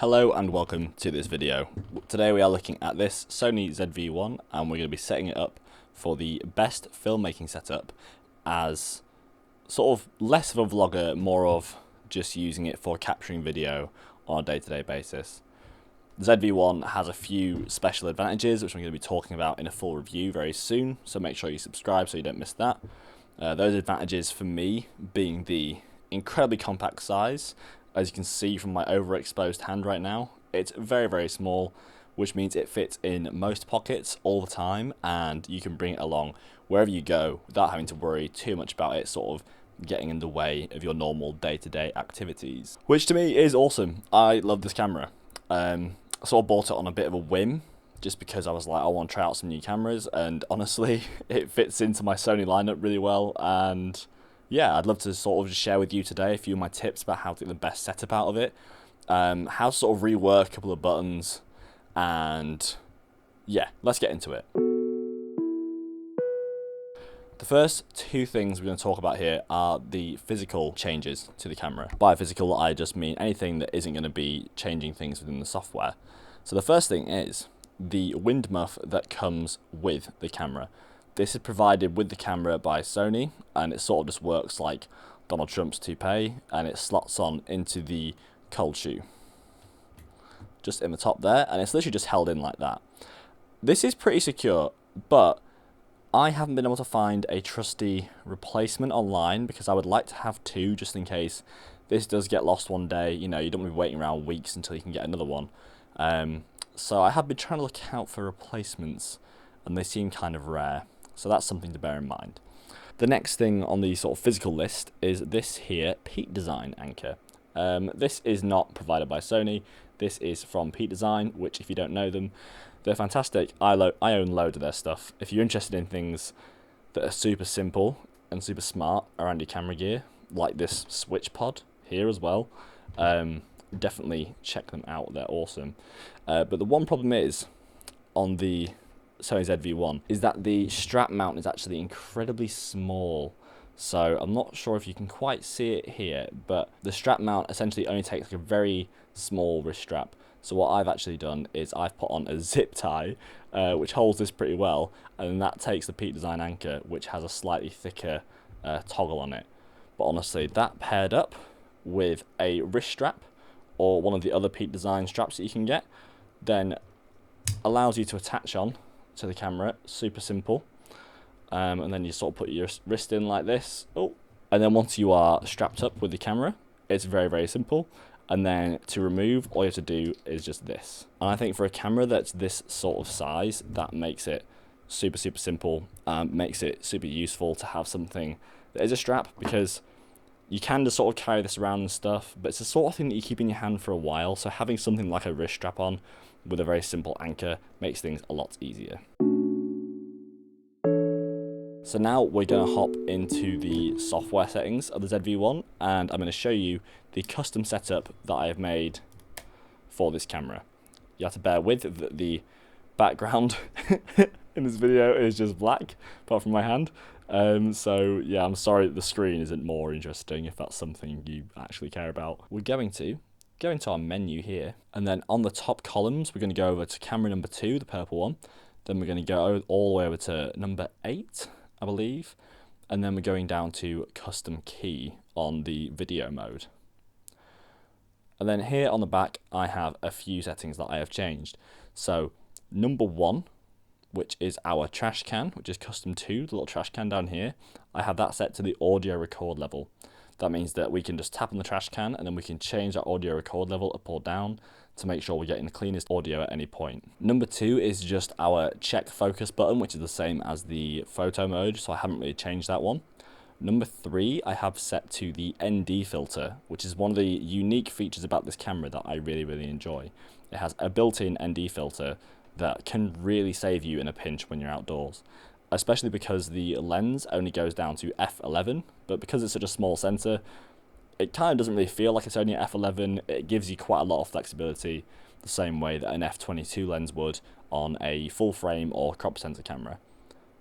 Hello and welcome to this video. Today we are looking at this Sony ZV1 and we're going to be setting it up for the best filmmaking setup as sort of less of a vlogger, more of just using it for capturing video on a day-to-day basis. The ZV1 has a few special advantages which I'm going to be talking about in a full review very soon, so make sure you subscribe so you don't miss that. Those advantages for me being the incredibly compact size. As you can see from my overexposed hand right now, it's very, very small, which means it fits in most pockets all the time, and you can bring it along wherever you go without having to worry too much about it sort of getting in the way of your normal day-to-day activities. Which to me is awesome. I love this camera. I sort of bought it on a bit of a whim, just because I was like, I want to try out some new cameras, and honestly, it fits into my Sony lineup really well, and yeah, I'd love to sort of just share with you today a few of my tips about how to get the best setup out of it, how to sort of rework a couple of buttons, and yeah, let's get into it. The first two things we're going to talk about here are the physical changes to the camera. By physical, I just mean anything that isn't going to be changing things within the software. So the first thing is the wind muff that comes with the camera. This is provided with the camera by Sony, and it sort of just works like Donald Trump's toupee, and it slots on into the cold shoe. Just in the top there, and it's literally just held in like that. This is pretty secure, but I haven't been able to find a trusty replacement online because I would like to have two just in case this does get lost one day. You know, you don't want to be waiting around weeks until you can get another one. So I have been trying to look out for replacements, and they seem kind of rare. So that's something to bear in mind. The next thing on the sort of physical list is this here Peak Design anchor. This is not provided by Sony. This is from Peak Design, which if you don't know them, they're fantastic. I own loads of their stuff. If you're interested in things that are super simple and super smart around your camera gear, like this switch pod here as well, definitely check them out. They're awesome. But the one problem is on the Sony ZV1 is that the strap mount is actually incredibly small. So I'm not sure if you can quite see it here, but the strap mount essentially only takes like a very small wrist strap. So what I've actually done is I've put on a zip tie, which holds this pretty well, and then that takes the Peak Design anchor, which has a slightly thicker toggle on it. But honestly, that paired up with a wrist strap or one of the other Peak Design straps that you can get, then allows you to attach on to the camera. Super simple. And then you sort of put your wrist in like this. Oh, and then once you are strapped up with the camera, it's very, very simple. And then to remove, all you have to do is just this. And I think for a camera that's this sort of size, that makes it super, super simple. Makes it super useful to have something that is a strap, because you can just sort of carry this around and stuff, but it's the sort of thing that you keep in your hand for a while. So having something like a wrist strap on with a very simple anchor makes things a lot easier. So now we're going to hop into the software settings of the ZV1, and I'm going to show you the custom setup that I have made for this camera. You have to bear with that the background in this video is just black, apart from my hand. So yeah, I'm sorry that the screen isn't more interesting if that's something you actually care about. We're going to go into our menu here, and then on the top columns, we're going to go over to camera number 2, the purple one. Then we're going to go all the way over to number 8, I believe, and then we're going down to custom key on the video mode. And then here on the back, I have a few settings that I have changed. So number 1, which is our trash can, which is custom to the little trash can down here, I have that set to the audio record level. That means that we can just tap on the trash can and then we can change our audio record level up or down to make sure we're getting the cleanest audio at any point. Number 2 is just our check focus button, which is the same as the photo mode, so I haven't really changed that one. Number 3 I have set to the ND filter, which is one of the unique features about this camera that I really, really enjoy. It has a built-in ND filter that can really save you in a pinch when you're outdoors, especially because the lens only goes down to f11, but because it's such a small sensor, it kind of doesn't really feel like it's only at f11. It gives you quite a lot of flexibility, the same way that an f22 lens would on a full frame or crop sensor camera.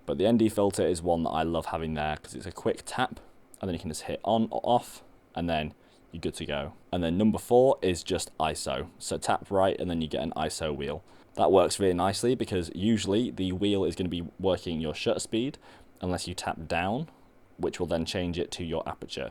But the ND filter is one that I love having there because it's a quick tap, and then you can just hit on or off, and then you're good to go. And then number 4 is just ISO. So tap right and then you get an ISO wheel. That works really nicely because usually the wheel is going to be working your shutter speed unless you tap down, which will then change it to your aperture.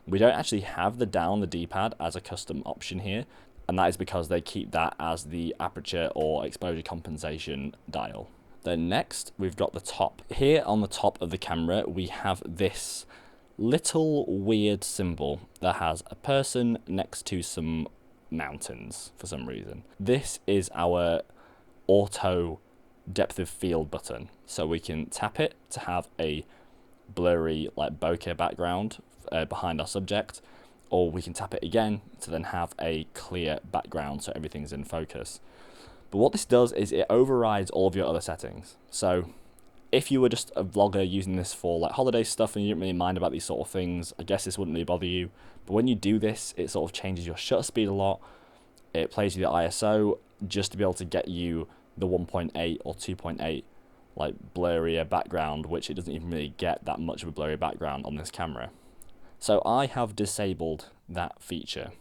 We don't actually have the down the D-pad as a custom option here, and that is because they keep that as the aperture or exposure compensation dial. Then next, we've got the top. Here on the top of the camera, we have this little weird symbol that has a person next to some mountains for some reason. This is our auto depth of field button, so we can tap it to have a blurry like bokeh background behind our subject, or we can tap it again to then have a clear background so everything's in focus. But what this does is it overrides all of your other settings. So if you were just a vlogger using this for like holiday stuff and you didn't really mind about these sort of things, I guess this wouldn't really bother you. But when you do this, it sort of changes your shutter speed a lot. It plays you the ISO just to be able to get you the 1.8 or 2.8 like blurrier background, which it doesn't even really get that much of a blurry background on this camera. So I have disabled that feature,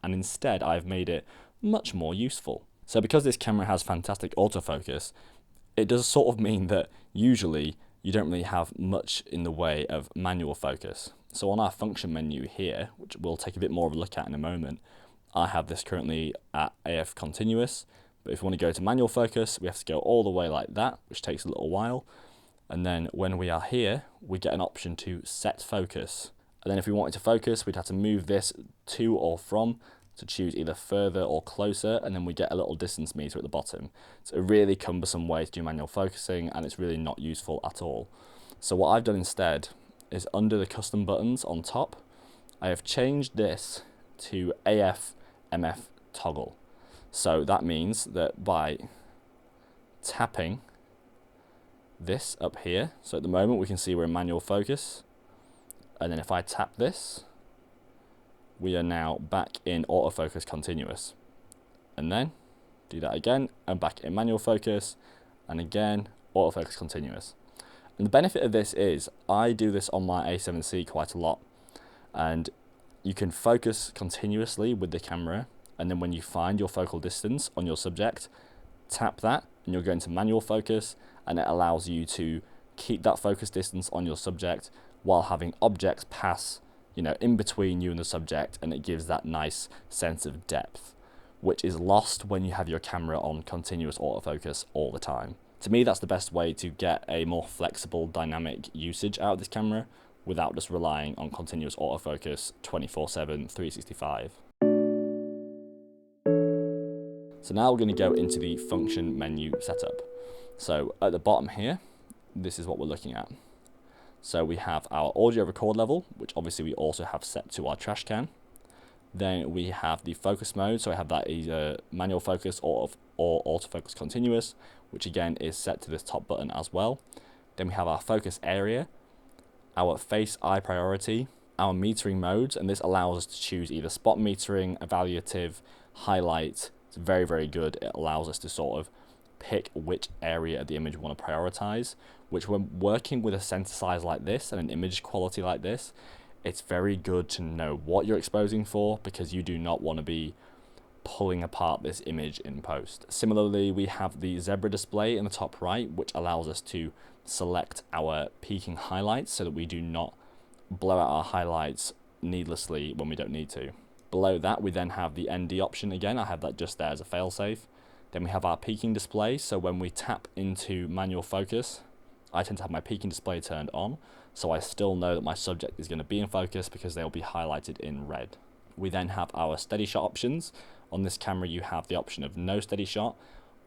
and instead I've made it much more useful. So because this camera has fantastic autofocus, it does sort of mean that usually you don't really have much in the way of manual focus. So on our function menu here, which we'll take a bit more of a look at in a moment, I have this currently at AF continuous. But if we want to go to manual focus, we have to go all the way like that, which takes a little while. And then when we are here, we get an option to set focus. And then if we wanted to focus, we'd have to move this to or from to choose either further or closer, and then we get a little distance meter at the bottom. It's a really cumbersome way to do manual focusing, and it's really not useful at all. So what I've done instead is under the custom buttons on top, I have changed this to AF MF toggle. So that means that by tapping this up here, so at the moment we can see we're in manual focus, and then if I tap this, we are now back in autofocus continuous. And then do that again, and back in manual focus, and again, autofocus continuous. And the benefit of this is, I do this on my A7C quite a lot, and you can focus continuously with the camera, and then when you find your focal distance on your subject, tap that, and you'll go into manual focus, and it allows you to keep that focus distance on your subject while having objects pass, you know, in between you and the subject, and it gives that nice sense of depth, which is lost when you have your camera on continuous autofocus all the time. To me, that's the best way to get a more flexible, dynamic usage out of this camera without just relying on continuous autofocus 24/7, 365. So now we're going to go into the function menu setup. So at the bottom here, this is what we're looking at. So we have our audio record level, which obviously we also have set to our trash can. Then we have the focus mode, so I have that either manual focus or autofocus continuous, which again is set to this top button as well. Then we have our focus area, our face eye priority, our metering modes, and this allows us to choose either spot metering, evaluative, highlight. It's very, very good. It allows us to sort of pick which area of the image we want to prioritize, which when working with a sensor size like this and an image quality like this, it's very good to know what you're exposing for, because you do not want to be pulling apart this image in post. Similarly, we have the zebra display in the top right, which allows us to select our peaking highlights so that we do not blow out our highlights needlessly when we don't need to. Below that, we then have the ND option again. I have that just there as a failsafe. Then we have our peaking display, so when we tap into manual focus, I tend to have my peaking display turned on, so I still know that my subject is going to be in focus because they'll be highlighted in red. We then have our steady shot options. On this camera you have the option of no steady shot,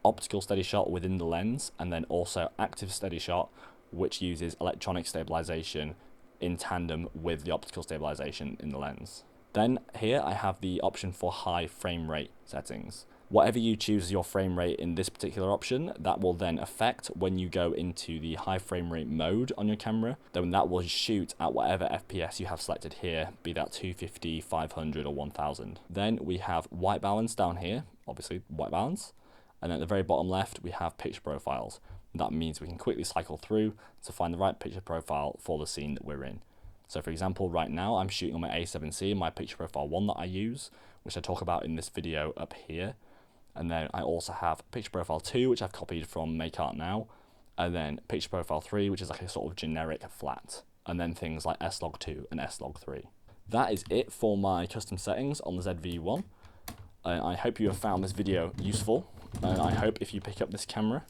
optical steady shot within the lens, and then also active steady shot, which uses electronic stabilization in tandem with the optical stabilization in the lens. Then here I have the option for high frame rate settings. Whatever you choose as your frame rate in this particular option, that will then affect when you go into the high frame rate mode on your camera. Then that will shoot at whatever FPS you have selected here, be that 250, 500 or 1000. Then we have white balance down here, obviously white balance. And then at the very bottom left, we have picture profiles. That means we can quickly cycle through to find the right picture profile for the scene that we're in. So for example, right now I'm shooting on my A7C and my picture profile 1 that I use, which I talk about in this video up here. And then I also have picture profile 2, which I've copied from Make Art Now. And then picture profile 3, which is like a sort of generic flat. And then things like S-Log2 and S-Log3. That is it for my custom settings on the ZV1. I hope you have found this video useful. And I hope if you pick up this camera,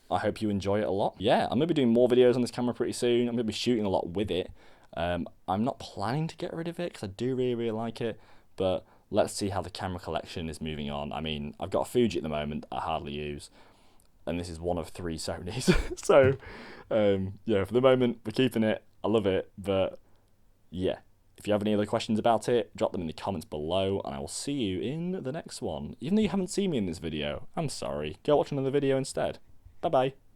I hope you enjoy it a lot. Yeah, I'm going to be doing more videos on this camera pretty soon. I'm going to be shooting a lot with it. I'm not planning to get rid of it because I do really like it. But let's see how the camera collection is moving on. I mean, I've got a Fuji at the moment I hardly use. And this is one of 3 Sonys. So, yeah, for the moment, we're keeping it. I love it. But, yeah. If you have any other questions about it, drop them in the comments below, and I will see you in the next one. Even though you haven't seen me in this video, I'm sorry. Go watch another video instead. Bye-bye.